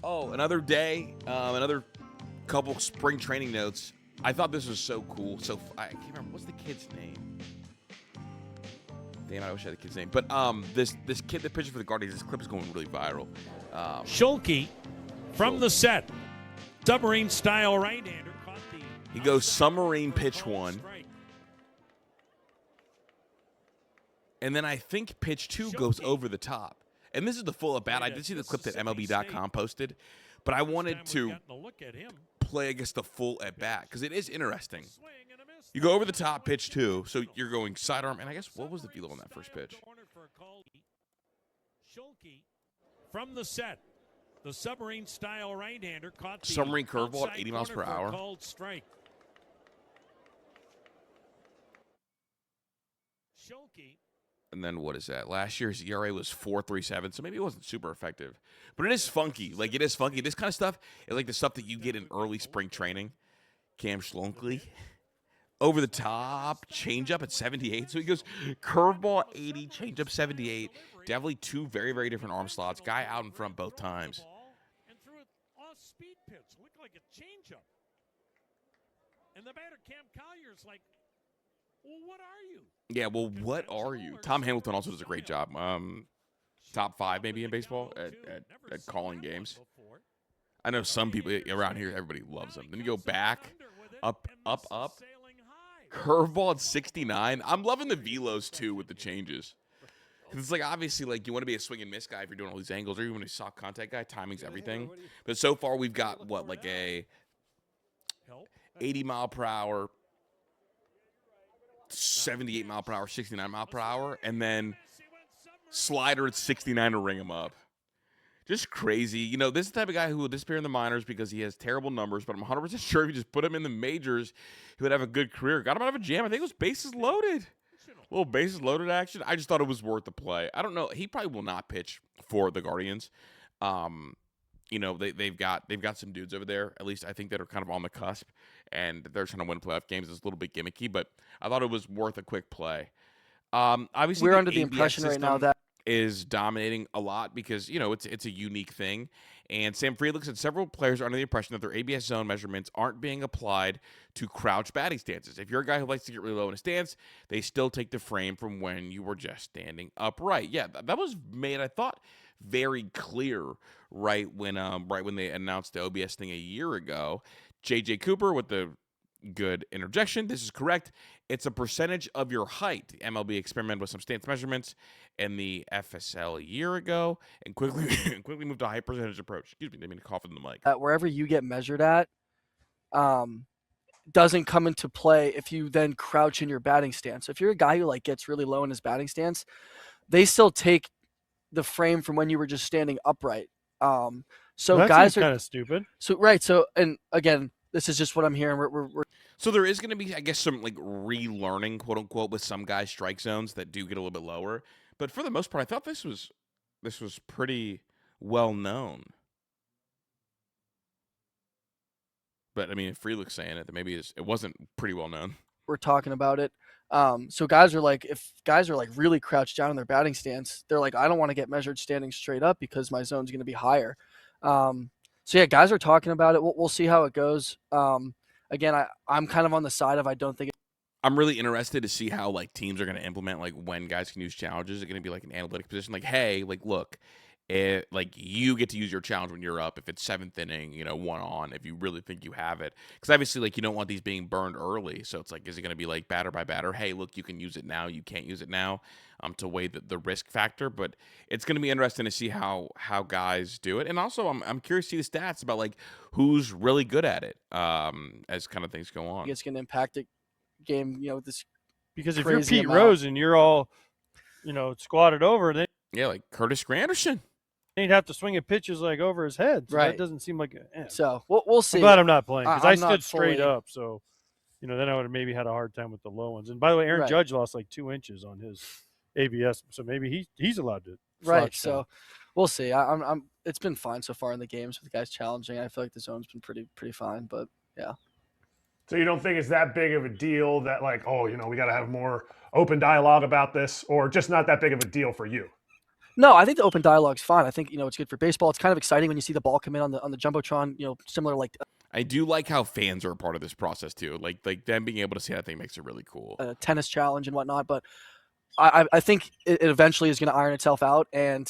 Oh, another day, another couple spring training notes. I thought this was so cool. So I can't remember what's the kid's name. Damn, I wish I had the kid's name. But this kid that pitches for the Guardians, this clip is going really viral. Schulke from the set, submarine style right-hander caught the. He goes submarine pitch one, and then I think pitch two goes over the top. And this is the full at bat. I did see the clip that MLB.com posted, but I wanted to play, I guess, the full at bat because it is interesting. You go over the top, pitch two, so you're going sidearm, and I guess what was the velo on that first pitch? Schulke from the set, the submarine style right-hander caught the submarine curveball at 80 miles per hour. Called strike. Schulke. And then what is that? Last year's ERA was 4.37, so maybe it wasn't super effective. But it is funky. Like, it is funky. This kind of stuff is like the stuff that you get in early spring training. Cam Schlonkly. Over the top, changeup at 78. So he goes curveball 80, changeup 78. Definitely two very, very different arm slots. Guy out in front both times. And threw it off speed pitch. Looked like a changeup. And the batter, Cam Collier's like, well, what are you? Yeah, well, what are you? Tom Hamilton also does a great job. Top 5 maybe in baseball at calling games. I know some people around here, everybody loves him. Then you go back, up. Curveball at 69. I'm loving the velos, too, with the changes. Because it's like, obviously, like, you want to be a swing and miss guy if you're doing all these angles, or even a soft contact guy. Timing's everything. But so far, we've got, what, like a 80 mile per hour, 78 mile per hour, 69 mile per hour, and then slider at 69 to ring him up. Just crazy. You know, this is the type of guy who will disappear in the minors because he has terrible numbers, but I'm 100% sure if you just put him in the majors, he would have a good career. Got him out of a jam. I think it was bases loaded. A little bases loaded action. I just thought it was worth the play. I don't know. He probably will not pitch for the Guardians. You know, they've got some dudes over there, at least I think, that are kind of on the cusp, and they're trying to win playoff games. It's a little bit gimmicky, but I thought it was worth a quick play. Obviously, we're under the impression right now that is dominating a lot because, you know, it's a unique thing. And Sam Frelix said several players are under the impression that their ABS zone measurements aren't being applied to crouch batting stances. If you're a guy who likes to get really low in a stance, they still take the frame from when you were just standing upright. Yeah, that was made, I thought, very clear right when they announced the OBS thing a year ago. J.J. Cooper with the good interjection. This is correct. It's a percentage of your height. The MLB experimented with some stance measurements in the FSL a year ago and quickly moved to a high percentage approach. Excuse me, I didn't mean to cough in the mic. Wherever you get measured at doesn't come into play if you then crouch in your batting stance. So if you're a guy who like gets really low in his batting stance, they still take the frame from when you were just standing upright. So that guys seems are kind of stupid. So right. So and again, this is just what I'm hearing. We're So there is going to be, I guess, some like relearning, quote unquote, with some guys' strike zones that do get a little bit lower. But for the most part, I thought this was pretty well known. But I mean, if Frelix saying it, then maybe it wasn't pretty well known. we're talking about it. So guys are like, if guys are like really crouched down in their batting stance, they're like, I don't want to get measured standing straight up because my zone's going to be higher. So yeah, guys are talking about it. We'll see how it goes. Again, I'm kind of on the side of I don't think. I'm really interested to see how like teams are going to implement like when guys can use challenges. Is it going to be like an analytic position? Like, hey, like look, like you get to use your challenge when you're up if it's 7th inning, you know, 1 on, if you really think you have it. Because obviously, like, you don't want these being burned early. So it's like, is it going to be like batter by batter? Hey, look, you can use it now, you can't use it now, to weigh the risk factor. But it's going to be interesting to see how guys do it. And also, I'm curious to see the stats about like who's really good at it as kind of things go on. It's going to impact the game, you know, this. Because if you're Pete Rose and you're all, you know, squatted over, then yeah, like Curtis Granderson. He'd have to swing at pitches like over his head. So right. That doesn't seem like a. So we'll see. I'm glad I'm not playing because I stood fully straight up. So, you know, then I would have maybe had a hard time with the low ones. And by the way, Aaron Judge lost like 2 inches on his ABS, so maybe he's allowed to. Right. So down. We'll see. I'm. It's been fine so far in the games with guys challenging. I feel like the zone's been pretty fine. But yeah. So you don't think it's that big of a deal that like, oh, you know, we got to have more open dialogue about this, or just not that big of a deal for you? No, I think the open dialogue's fine. I think it's good for baseball. It's kind of exciting when you see the ball come in on the jumbotron. Similar like I do like how fans are a part of this process too. Like them being able to see that thing makes it really cool. a tennis challenge and whatnot. But I think it eventually is going to iron itself out, and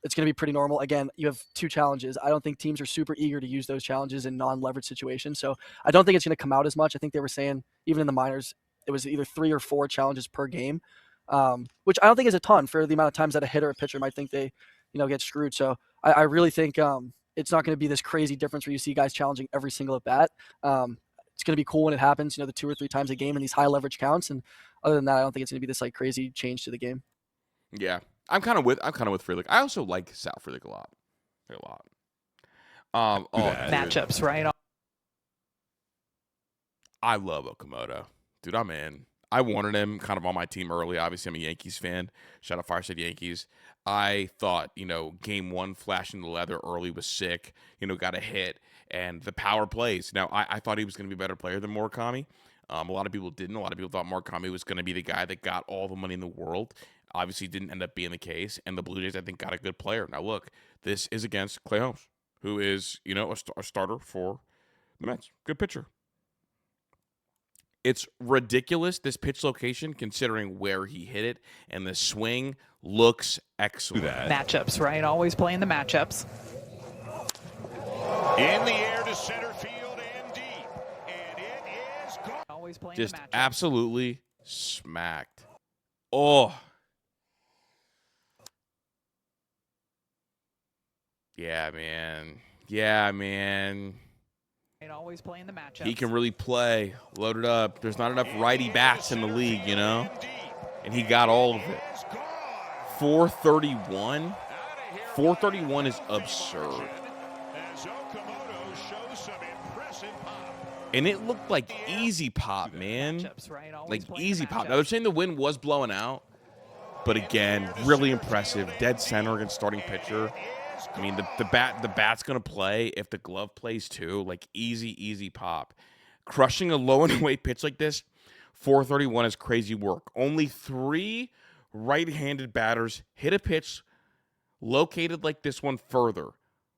it's going to be pretty normal. Again, you have 2 challenges. I don't think teams are super eager to use those challenges in non-leverage situations. So I don't think it's going to come out as much. I think they were saying even in the minors, it was either 3 or 4 challenges per game, which I don't think is a ton for the amount of times that a hitter or pitcher might think they, get screwed. So I really think it's not going to be this crazy difference where you see guys challenging every single at bat. It's going to be cool when it happens, the 2 or 3 times a game in these high leverage counts. And other than that, I don't think it's going to be this like crazy change to the game. Yeah, I'm kind of with Frelick. I also like Sal Frelick a lot. Matchups, right? I love Okamoto. Dude, I'm in. I wanted him kind of on my team early. Obviously, I'm a Yankees fan. Shout out Fireside Yankees. I thought, game 1 flashing the leather early was sick. Got a hit. And the power plays. Now, I thought he was going to be a better player than Murakami. A lot of people didn't. A lot of people thought Murakami was going to be the guy that got all the money in the world. Obviously, didn't end up being the case. And the Blue Jays, I think, got a good player. Now, look, this is against Clay Holmes, who is, a starter for the Mets. Good pitcher. It's ridiculous, this pitch location, considering where he hit it, and the swing looks excellent. Matchups, right? Always playing the matchups. In the air to center field and deep. And it is gone. Always playing Just the matchups. absolutely smacked. Oh. Yeah, man. Always playing the matchups. He can really play. Load it up. There's not enough righty bats in the league, And he got all of it. 431? 431 is absurd. And it looked like easy pop, man. Matchups, right? Always Like playing easy the pop. matchups. Now, they're saying the wind was blowing out. But again, really impressive. Dead center against starting pitcher. I mean, the bat's going to play if the glove plays too. Like, easy pop. Crushing a low and away pitch like this, 431 is crazy work. Only 3 right-handed batters hit a pitch located like this one further.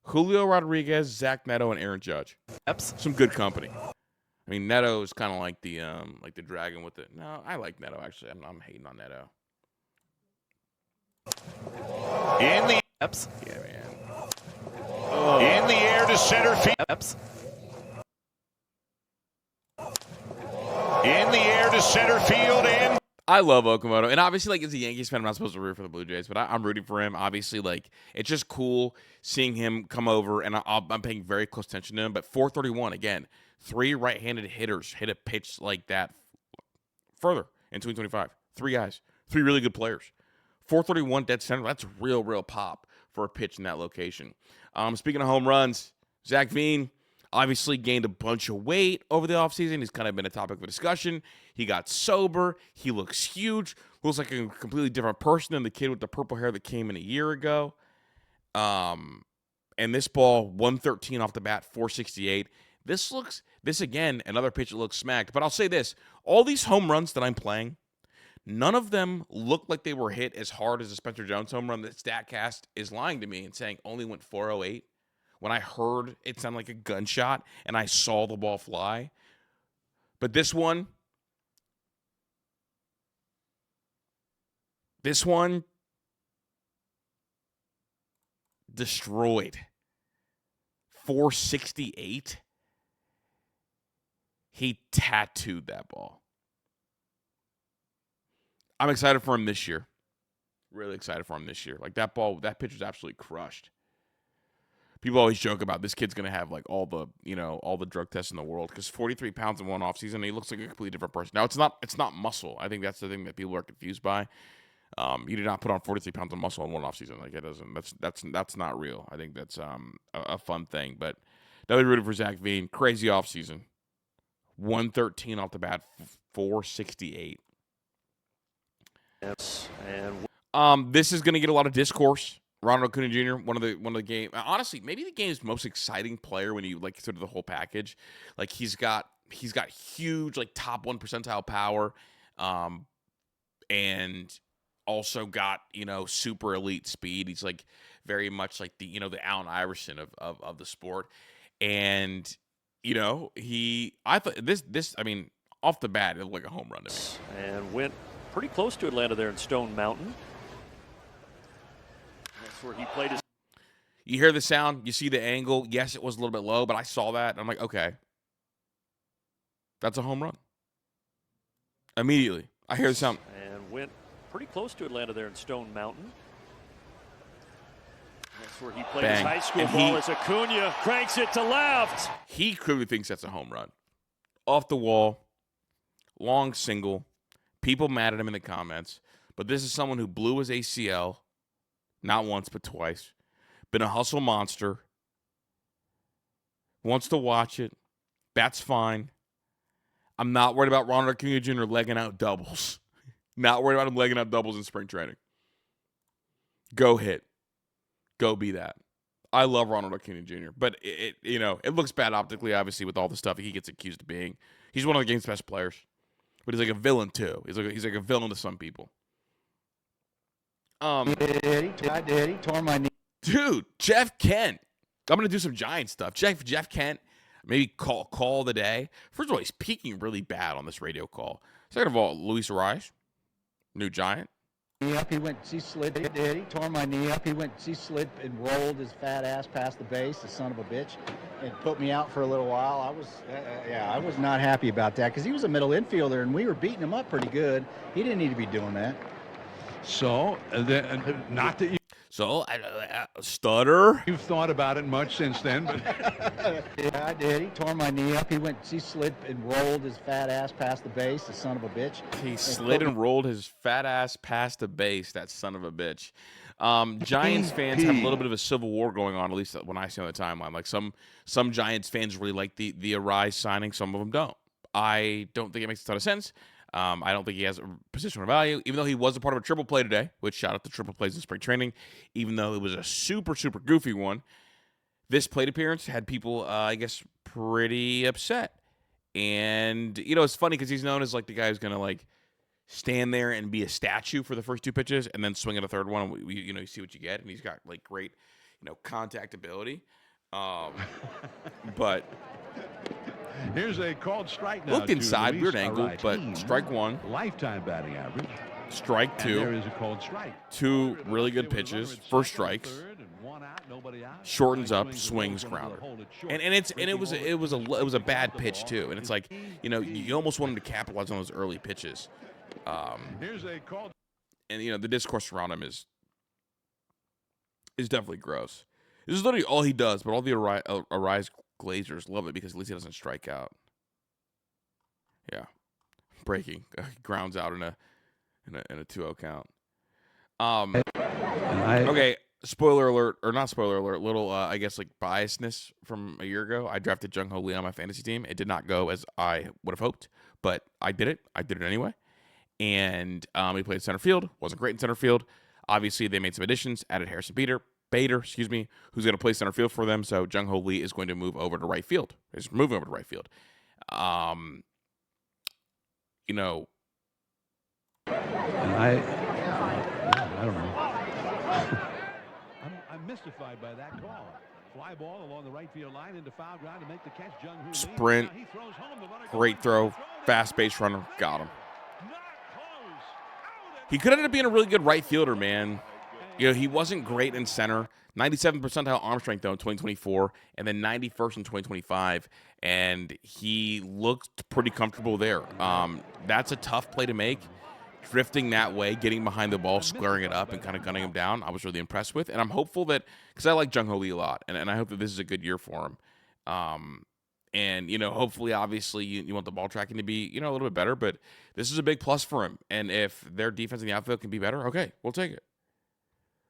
Julio Rodriguez, Zach Neto, and Aaron Judge. Some good company. I mean, Neto is kind of like the dragon with it. No, I like Neto, actually. I'm hating on Neto. In the Yeah, man. in the air to center field. In the air to center field and I love Okamoto. And obviously, like, as a Yankees fan, I'm not supposed to root for the Blue Jays, but I'm rooting for him. Obviously, like, it's just cool seeing him come over, and I'm paying very close attention to him. But 431, again, 3 right-handed hitters hit a pitch like that further in 2025. 3 guys. 3 really good players. 431 dead center, that's real pop for a pitch in that location. Speaking of home runs, Zach Veen obviously gained a bunch of weight over the offseason. He's kind of been a topic of discussion. He got sober. He looks huge. Looks like a completely different person than the kid with the purple hair that came in a year ago. And this ball, 113 off the bat, 468. This again, another pitch that looks smacked. But I'll say this, all these home runs that I'm playing, none of them look like they were hit as hard as the Spencer Jones home run that StatCast is lying to me and saying only went 408. When I heard it sound like a gunshot and I saw the ball fly. But this one destroyed. 468. He tattooed that ball. I'm excited for him this year. Really excited for him this year. Like, that pitch was absolutely crushed. People always joke about this kid's going to have, like, all the drug tests in the world, because 43 pounds in one offseason, he looks like a completely different person. Now, it's not muscle. I think that's the thing that people are confused by. You did not put on 43 pounds of muscle in one offseason. Like, it doesn't. That's not real. I think that's a fun thing. But definitely rooting for Zach Veen. Crazy offseason. 113 off the bat, 468. Yes, and this is going to get a lot of discourse. Ronald Acuna Jr., one of the game. Honestly, maybe the game's most exciting player when you like consider the whole package. Like, he's got huge, like, top 1 percentile power, and also got, super elite speed. He's like very much like the Allen Iverson of the sport. And, I thought I mean, off the bat, it looked like a home run to me. And went pretty close to Atlanta there in Stone Mountain. That's where he played his. You hear the sound, you see the angle. Yes, it was a little bit low, but I saw that. And I'm like, okay, that's a home run. Immediately, I hear the sound. And went pretty close to Atlanta there in Stone Mountain. That's where he played Bang. his high school And ball as Acuna cranks it to left. He clearly thinks that's a home run. Off the wall, long single. People mad at him in the comments. But this is someone who blew his ACL, not once but twice. Been a hustle monster. Wants to watch it. That's fine. I'm not worried about Ronald Acuna Jr. legging out doubles. Not worried about him legging out doubles in spring training. Go hit. Go be that. I love Ronald Acuna Jr., but it looks bad optically, obviously, with all the stuff he gets accused of being. He's one of the game's best players, but he's like a villain too. He's like a villain to some people. I did. He tore my knee. Dude, Jeff Kent. I'm gonna do some Giant stuff. Jeff Kent. Maybe call the day. First of all, he's peaking really bad on this radio call. Second of all, Luis Arias, new Giant. Up, he slid. He tore my knee up. He slid and rolled his fat ass past the base, the son of a bitch, and put me out for a little while. I was not happy about that because he was a middle infielder and we were beating him up pretty good. He didn't need to be doing that. So, not that So, stutter. you've thought about it much since then, but Yeah, I did. He tore my knee up. He slid and rolled his fat ass past the base, the son of a bitch. He slid and rolled his fat ass past the base, that son of a bitch. Giants fans have a little bit of a civil war going on, at least when I see on the timeline. Like some Giants fans really like the Arise signing, some of them don't. I don't think it makes a ton of sense. I don't think he has a positional value, even though he was a part of a triple play today, which shout out to triple plays in spring training, even though it was a super, super goofy one. This plate appearance had people, I guess, pretty upset. And, it's funny because he's known as, like, the guy who's going to, like, stand there and be a statue for the first two pitches and then swing at a third one. And you see what you get. And he's got, like, great, contact ability. But here's a called strike now. Looked inside, Luis weird angle, Arias. but strike one. Lifetime batting average. Strike And two. there is a called strike. Two really good pitches. First strikes. Shortens up, swings, grounder. And it was a bad pitch too. And it's like, you almost want him to capitalize on those early pitches. Here's a called. And the discourse around him is definitely gross. This is literally all he does, but all the Arise Glazers love it because at least he doesn't strike out. Yeah, breaking grounds out in a 2-0 count. Okay, spoiler alert, or not spoiler alert, little I guess like biasness from a year ago. I drafted Jung Ho Lee on my fantasy team. It did not go as I would have hoped, but I did it. I did it anyway. And he played center field. Wasn't great in center field. Obviously, they made some additions. Added Harrison Bader, who's going to play center field for them. So Jung Ho Lee is going to move over to right field. He's moving over to right field. And I don't know. I'm mystified by that call. Fly ball along the right field line into foul ground to make the catch. Jung Ho Lee. Sprint. Now he throws home. The runner Great throw. Fast base runner. Got him. He could end up being a really good right fielder, man. He wasn't great in center. 97th percentile arm strength, though, in 2024, and then 91st in 2025. And he looked pretty comfortable there. That's a tough play to make. Drifting that way, getting behind the ball, squaring it up, and kind of gunning him down, I was really impressed with. And I'm hopeful that, because I like Jung Ho Lee a lot, and I hope that this is a good year for him. And, hopefully, obviously, you want the ball tracking to be, a little bit better, but this is a big plus for him. And if their defense in the outfield can be better, okay, we'll take it.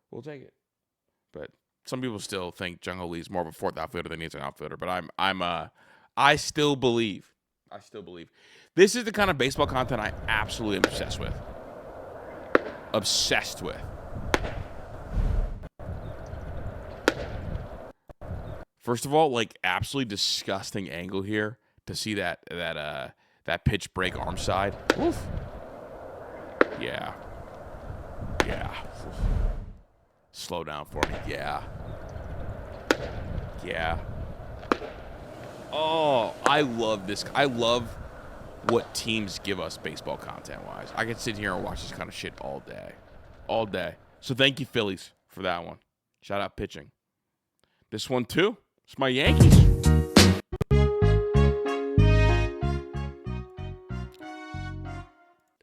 We'll take it. But some people still think Jung Ho Lee is more of a fourth outfielder than he is an outfielder. But I still believe. This is the kind of baseball content I absolutely am obsessed with. Obsessed with. First of all, like, absolutely disgusting angle here to see that pitch break arm side. Oof. Yeah. Yeah. Slow down for me. Yeah. Yeah. Oh, I love this. I love what teams give us baseball content-wise. I could sit here and watch this kind of shit all day. All day. So thank you, Phillies, for that one. Shout out pitching. This one, too. It's my Yankees.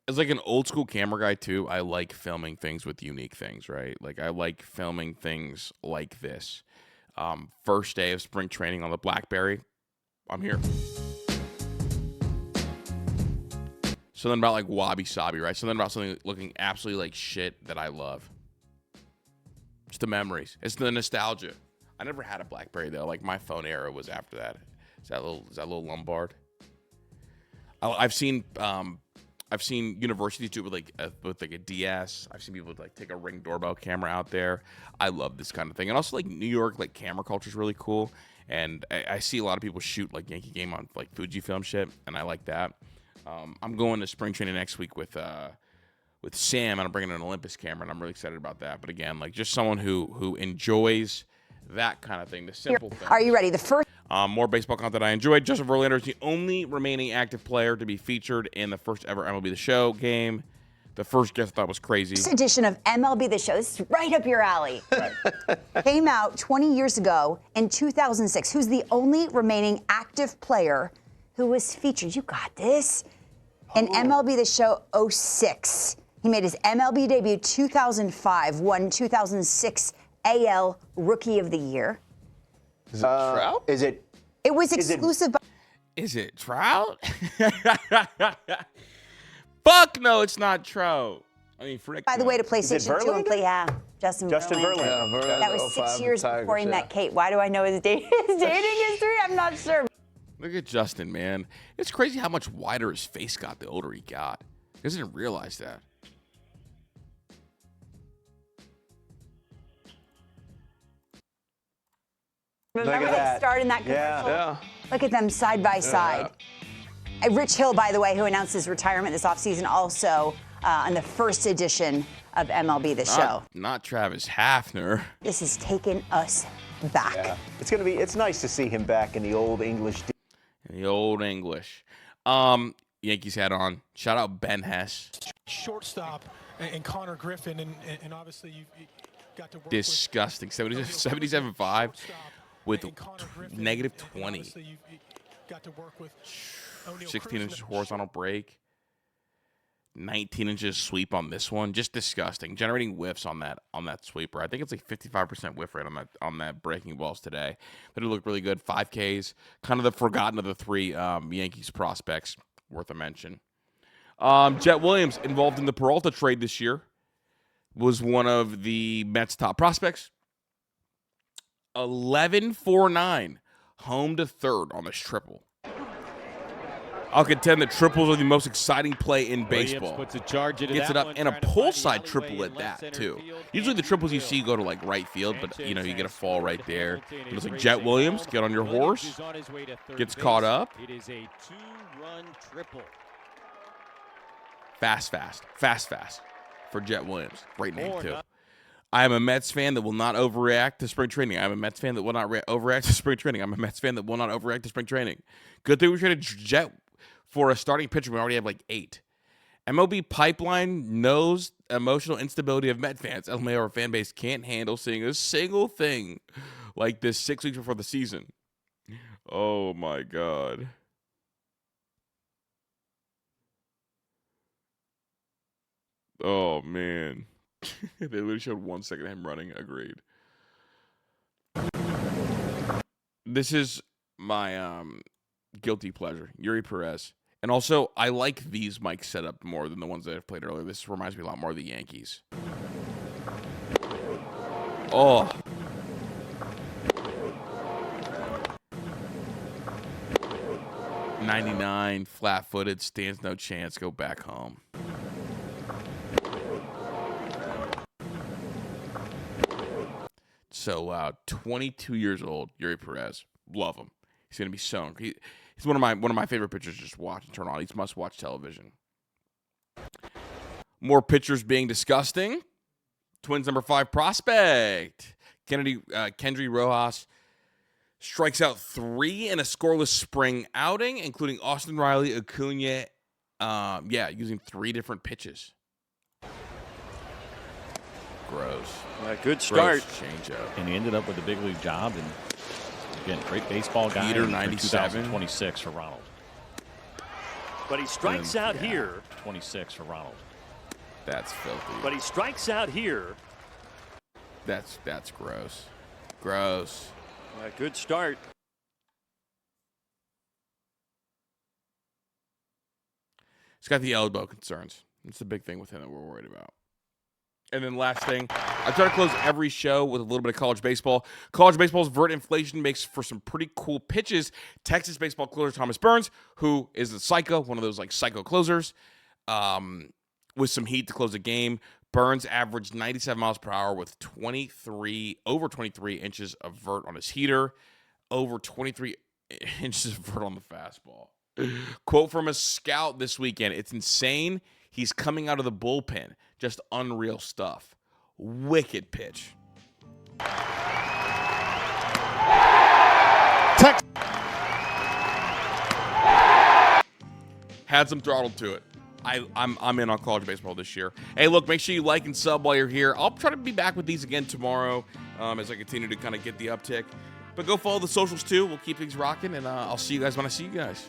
As like an old school camera guy too, I like filming things with unique things, right? Like I like filming things like this. First day of spring training on the BlackBerry, I'm here. Something about like wabi sabi, right? Something about something looking absolutely like shit that I love. It's the memories. It's the nostalgia. I never had a BlackBerry though. Like my phone era was after that. Is that little Lombard? I've seen universities do it with like a DS. I've seen people like take a Ring doorbell camera out there. I love this kind of thing, and also like New York, like camera culture is really cool. And I see a lot of people shoot like Yankee game on like Fujifilm shit, and I like that. I'm going to spring training next week with Sam, and I'm bringing an Olympus camera, and I'm really excited about that. But again, like just someone who enjoys that kind of thing, the simple thing. Are you ready? The first. More baseball content I enjoyed. Justin Verlander is the only remaining active player to be featured in the first ever MLB The Show game. The first guest I thought was crazy. This edition of MLB The Show. This is right up your alley. Came out 20 years ago in 2006. Who's the only remaining active player who was featured? You got this. In MLB The Show 06. He made his MLB debut 2005, won 2006 AL Rookie of the Year. Is it Trout? It was exclusive. Is it Trout? Fuck no, it's not Trout. I mean, frick. By the way, to PlayStation 2 and play, Justin Verlander. Verlander. That was 6 years before he met Kate. Why do I know his dating history? I'm not sure. Look at Justin, man. It's crazy how much wider his face got the older he got. I didn't realize that. Remember they starred in that commercial? Yeah. Look at them side by side. Rich Hill, by the way, who announced his retirement this offseason, also on the first edition of MLB The Show. Not Travis Hafner. This has taken us back. Yeah. It's nice to see him back in the old English. In the old English. Yankees hat on. Shout out Ben Hess. Shortstop and Connor Griffin, and obviously you got to work disgusting. 77.5 with negative 20. 16 inches horizontal break. 19 inches sweep on this one. Just disgusting. Generating whiffs on that sweeper. I think it's like 55% whiff rate on that breaking balls today. But it looked really good. 5Ks. Kind of the forgotten of the three Yankees prospects. Worth a mention. Jet Williams, involved in the Peralta trade this year, was one of the Mets' top prospects. 11-4-9. Home to third on this triple. I'll contend that triples are the most exciting play in baseball. Puts a charge into Gets that it up, one, and a trying to find pull the side alleyway triple in at left that, center too. field. Usually the triples you see go to, like, right field, but, you know, you get a fall right there. It looks like Jet Williams, get on your horse, gets caught up. It is a two-run triple. Fast for Jet Williams. Great name, too. I am a Mets fan that will not overreact to spring training. I'm a Mets fan that will not overreact to spring training. I'm a Mets fan that will not overreact to spring training. Good thing we traded Jet for a starting pitcher. We already have like 8. MLB Pipeline knows emotional instability of Met fans. Our fan base can't handle seeing a single thing like this 6 weeks before the season. Oh, my God. Oh, man. They literally showed 1 second of him running. Agreed. This is my guilty pleasure. Yuri Perez. And also, I like these mics set up more than the ones that I've played earlier. This reminds me a lot more of the Yankees. Oh. .99, flat-footed, stands no chance, go back home. So loud. 22 years old, Yuri Perez. Love him. He's gonna be so. He's one of my favorite pitchers to just watch and turn on. He's must-watch television. More pitchers being disgusting. Twins number 5 prospect. Kendry Rojas strikes out 3 in a scoreless spring outing, including Austin Riley, Acuna, using 3 different pitches. Gross. Good start. Changeup. And he ended up with a big league job. And again, great baseball guy. Peter, for 97. 2026 for Ronald. But he strikes out here. 26 for Ronald. That's filthy. But he strikes out here. That's gross. Gross. Good start. He's got the elbow concerns. That's the big thing with him that we're worried about. And then last thing, I try to close every show with a little bit of college baseball. College baseball's vert inflation makes for some pretty cool pitches. Texas baseball closer Thomas Burns, who is a psycho, one of those like psycho closers, with some heat to close the game. Burns averaged 97 miles per hour with over 23 inches of vert on his heater, over 23 inches of vert on the fastball. Quote from a scout this weekend: "It's insane. He's coming out of the bullpen. Just unreal stuff. Wicked pitch." Had some throttle to it. I'm in on college baseball this year. Hey, look, make sure you like and sub while you're here. I'll try to be back with these again tomorrow as I continue to kind of get the uptick. But go follow the socials too. We'll keep things rocking, and I'll see you guys when I see you guys.